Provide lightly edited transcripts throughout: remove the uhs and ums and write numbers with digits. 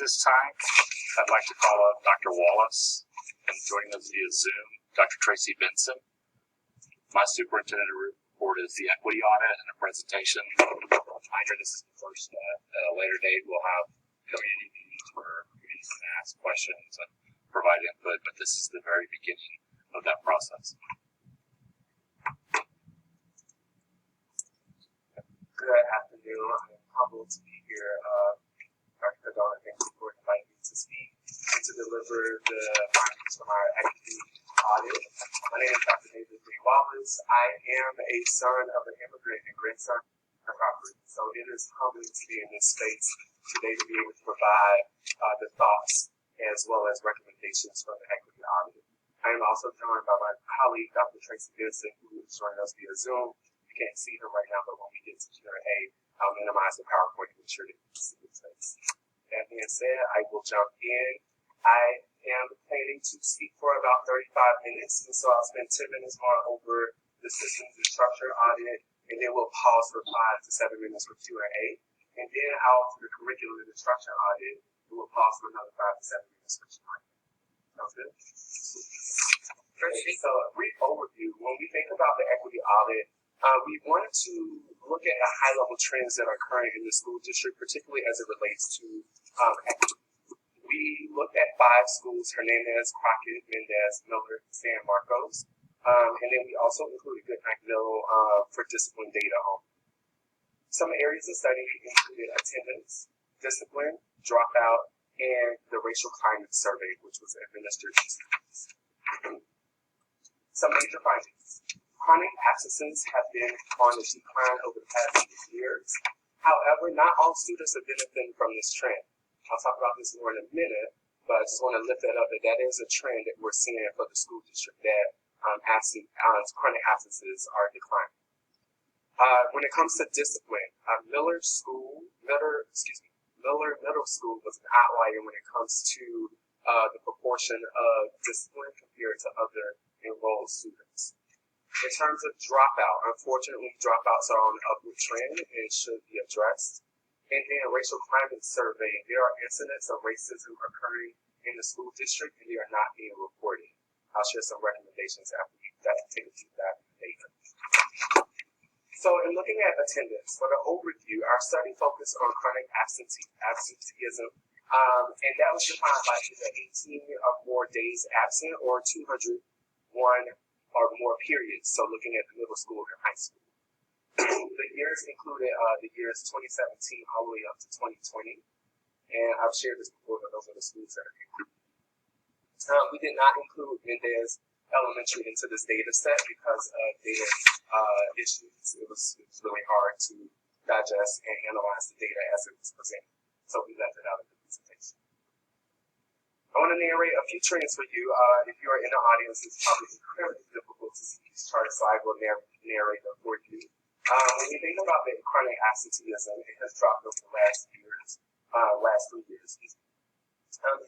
this time, I'd like to call up Dr. Wallace, and joining us via Zoom, Dr. Tracy Benson. My superintendent report is the equity audit and a presentation. Reminder, this is the first step. At a later date, we'll have community meetings where communities can ask questions and provide input, but this is the very beginning of that process. Good afternoon. I'm humbled to be here. Dr. Cardona, thank you for inviting me to speak and to deliver the findings from our equity audit. My name is Dr. Nathan J. Wallace. I am a son of an immigrant and grandson of Robert. So it is humbling to be in this space today to be able to provide the thoughts as well as recommendations from the equity audit. I am also joined by my colleague, Dr. Tracy Benson, who is joining us via Zoom. You can't see him right now, but when we get to Q&A, I'll minimize the PowerPoint to ensure that you can see his face. That being said, I will jump in. I am planning to speak for about 35 minutes, and so I'll spend 10 minutes more over the systems and structure audit, and then we'll pause for 5 to 7 minutes for Q&A, and then I'll do the curriculum and instruction audit, and we'll pause for another 5 to 7 minutes for Q&A. Sounds good? So a brief overview. When we think about the equity audit, we wanted to look at the high-level trends that are current in the school district, particularly as it relates to equity. We looked at 5 schools: Hernandez, Crockett, Mendez, Miller, San Marcos, and then we also included Goodnight-Mill for discipline data on. Some areas of study included attendance, discipline, dropout, and the racial climate survey, which was administered to students. Some major findings. Chronic absences have been on a decline over the past 6 years. However, not all students have benefited from this trend. I'll talk about this more in a minute, but I just want to lift that up, that is a trend that we're seeing for the school district, that chronic absences are declining. When it comes to discipline, Miller Middle School was an outlier when it comes to the proportion of discipline compared to other enrolled students. In terms of dropout, unfortunately, dropouts are on an upward trend and should be addressed. And then racial climate survey, there are incidents of racism occurring in the school district and they are not being reported. I'll share some recommendations after we take a deep dive in the data. So in looking at attendance, for the overview, our study focused on chronic absenteeism, and that was defined by either 18 or more days absent or 201 or more periods, so looking at the middle school and high school. The years included the years 2017 all the way up to 2020, and I've shared this before, but those are the schools that are included. We did not include Mendez Elementary into this data set because of data issues. It was really hard to digest and analyze the data as it was presented, so we left it out of the presentation. I want to narrate a few trends for you. If you are in the audience, it's probably incredibly difficult to see these charts, so I will narrate them for you. When you think about the chronic absenteeism, it has dropped over the last 3 years.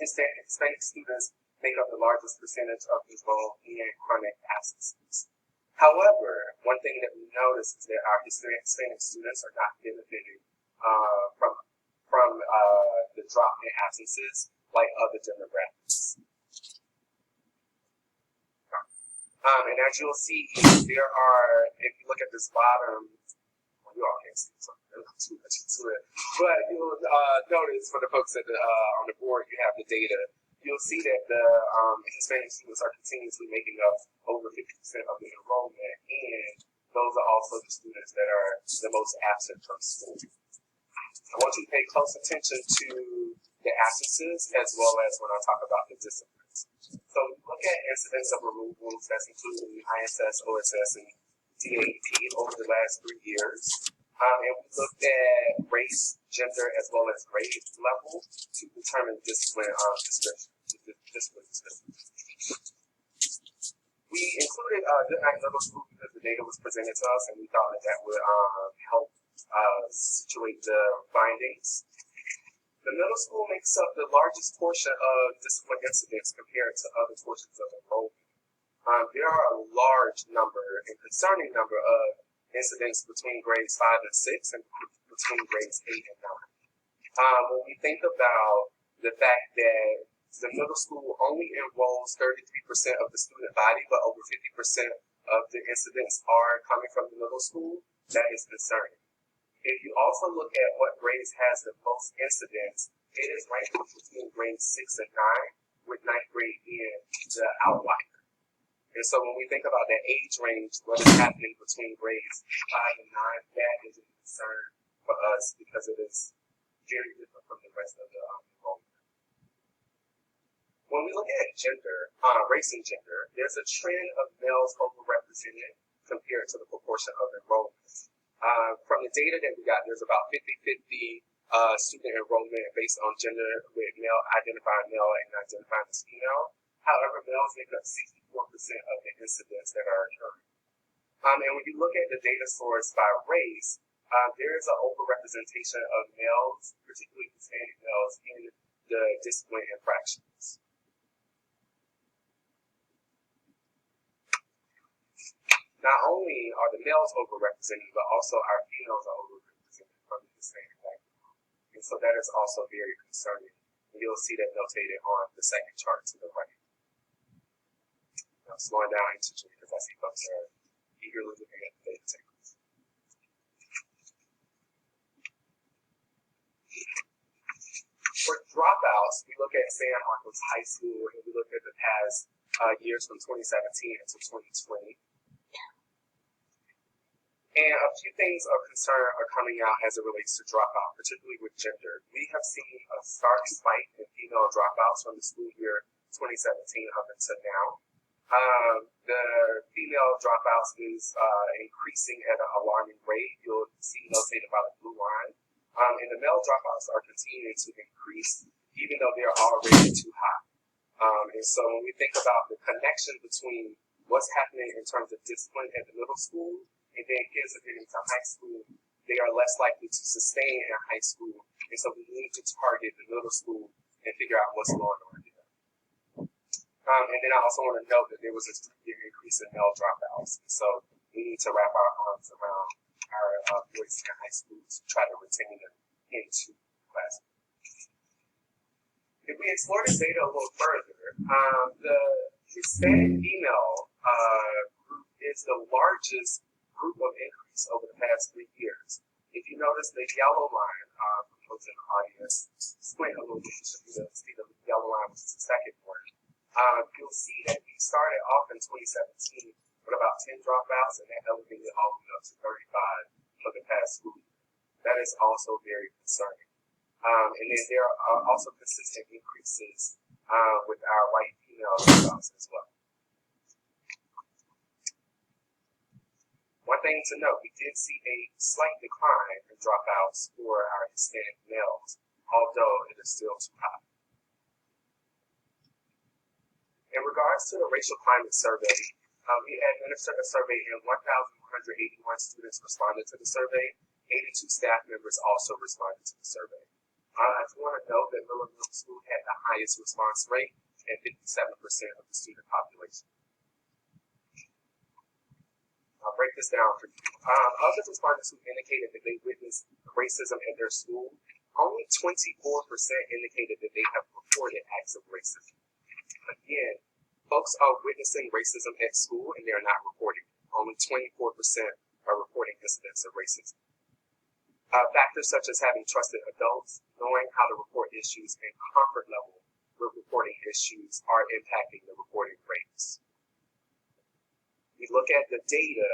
Hispanic students make up the largest percentage of enrolled in chronic absences. However, one thing that we notice is that our Hispanic students are not benefiting from the drop in absences like other demographics. And as you'll see, there are, if you look at this bottom, well, you all can't see so too much into it, but you'll notice for the folks on the board, you have the data. You'll see that the Hispanic students are continuously making up over 50% of the enrollment, and those are also the students that are the most absent from school. I want you to pay close attention to the absences as well as when I talk about the disciplines. So we look at incidents of removals that's including ISS, OSS, and DAP over the last 3 years. And we looked at race, gender, as well as grade level to determine discipline description. We included Goodnight Middle School because the data was presented to us and we thought that would help situate the findings. The middle school makes up the largest portion of discipline incidents compared to other portions of enrollment. There are a large number and concerning number of incidents between grades 5 and 6 and between grades 8 and 9. When we think about the fact that the middle school only enrolls 33% of the student body, but over 50% of the incidents are coming from the middle school, that is concerning. If you also look at what grades has the most incidents, it is ranked between grades 6 and 9, with 9th grade being the outlier. And so when we think about that age range, what is happening between grades 5 and 9, that is a concern for us because it is very different from the rest of the enrollment. When we look at gender, race and gender, there's a trend of males overrepresented compared to the proportion of enrollment. From the data that we got, there's about 50-50 student enrollment based on gender, with male identifying male and identifying as female. However, males make up 64% of the incidents that are occurring. And when you look at the data source by race, there is an overrepresentation of males, particularly Hispanic males, in the discipline infractions. Not only are the males overrepresented, but also our females are overrepresented from the Hispanic background. And so that is also very concerning. And you'll see that notated on the second chart to the right. I'm slowing down intentionally because I see folks are eagerly looking at the data tables. For dropouts, we look at San Marcos High School and we look at the past years from 2017 to 2020. And a few things of concern are coming out as it relates to dropout, particularly with gender. We have seen a stark spike in female dropouts from the school year 2017 up until now. The female dropouts is increasing at an alarming rate. You'll see notated by the blue line. And the male dropouts are continuing to increase, even though they're already too high. And so when we think about the connection between what's happening in terms of discipline at the middle school, and then kids are getting to high school, they are less likely to sustain in high school. And so we need to target the middle school and figure out what's going on there. And then I also want to note that there was a 3-year increase in male dropouts. So we need to wrap our arms around our boys in high school to try to retain them into class. If we explore this data a little further, the Hispanic female group is the largest group of increase over the past 3 years. If you notice the yellow line, for folks in the audience, squint a little bit, you should see the yellow line, which is the second one. You'll see that we started off in 2017 with about 10 dropouts, and that elevated all the way up to 35 for the past school year. That is also very concerning. And then there are also consistent increases with our white female dropouts as well. One thing to note, we did see a slight decline in dropouts for our Hispanic males, although it is still too high. In regards to the racial climate survey, we administered a survey and 1,181 students responded to the survey. 82 staff members also responded to the survey. I just want to note that Miller Middle School had the highest response rate at 57% of the student population. I'll break this down for you. Of the respondents who indicated that they witnessed racism at their school, only 24% indicated that they have reported acts of racism. Again, folks are witnessing racism at school and they're not reporting. Only 24% are reporting incidents of racism. Factors such as having trusted adults, knowing how to report issues, and comfort level with reporting issues are impacting the reporting rates. We look at the data,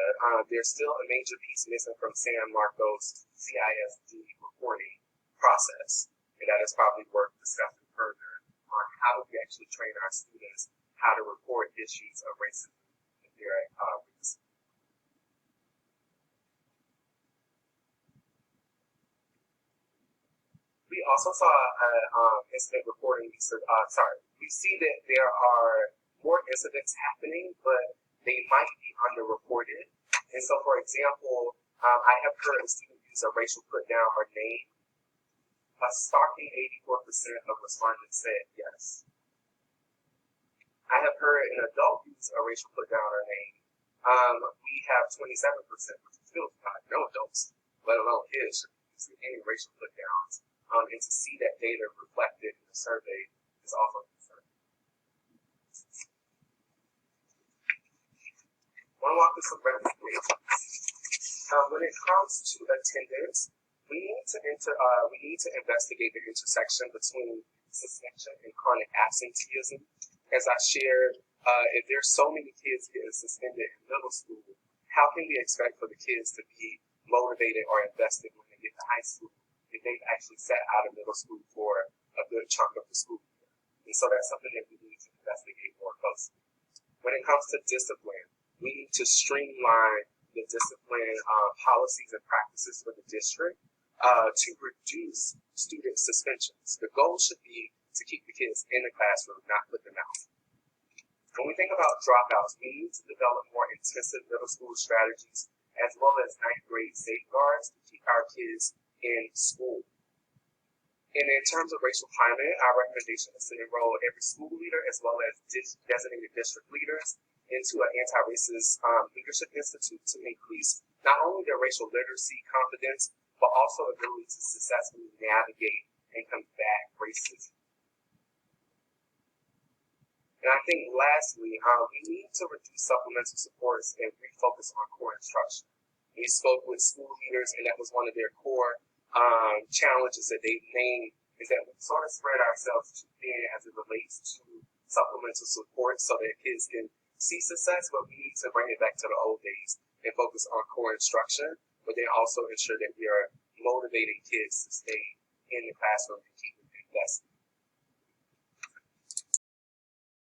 there's still a major piece missing from San Marcos CISD reporting process, and that is probably worth discussing further on how we actually train our students how to report issues of racism if they're at risk. We also saw incident reporting. We see that there are more incidents happening, but they might be underreported. And so, for example, I have heard a student use a racial put down or name. A starking 84% of respondents said yes. I have heard an adult use a racial put down or name. We have 27%, which is still high. No adults, let alone kids, should use any racial put downs. and to see that data reflected in the survey is also concerning. I want to walk through some recommendations. When it comes to attendance, we need to investigate the intersection between suspension and chronic absenteeism. As I shared, if there's so many kids getting suspended in middle school, how can we expect for the kids to be motivated or invested when they get to high school if they've actually sat out of middle school for a good chunk of the school year? And so that's something that we need to investigate more closely. When it comes to discipline, we need to streamline the discipline policies and practices for the district to reduce student suspensions. The goal should be to keep the kids in the classroom, not put them out. When we think about dropouts, we need to develop more intensive middle school strategies as well as ninth grade safeguards to keep our kids in school. And in terms of racial climate, our recommendation is to enroll every school leader as well as designated district leaders into an anti-racist leadership institute to increase not only their racial literacy confidence, but also ability to successfully navigate and combat racism. And I think lastly, we need to reduce supplemental supports and refocus on core instruction. We spoke with school leaders, and that was one of their core challenges that they named, is that we sort of spread ourselves too thin as it relates to supplemental support so that kids can see success, but we need to bring it back to the old days and focus on core instruction, but then also ensure that we are motivating kids to stay in the classroom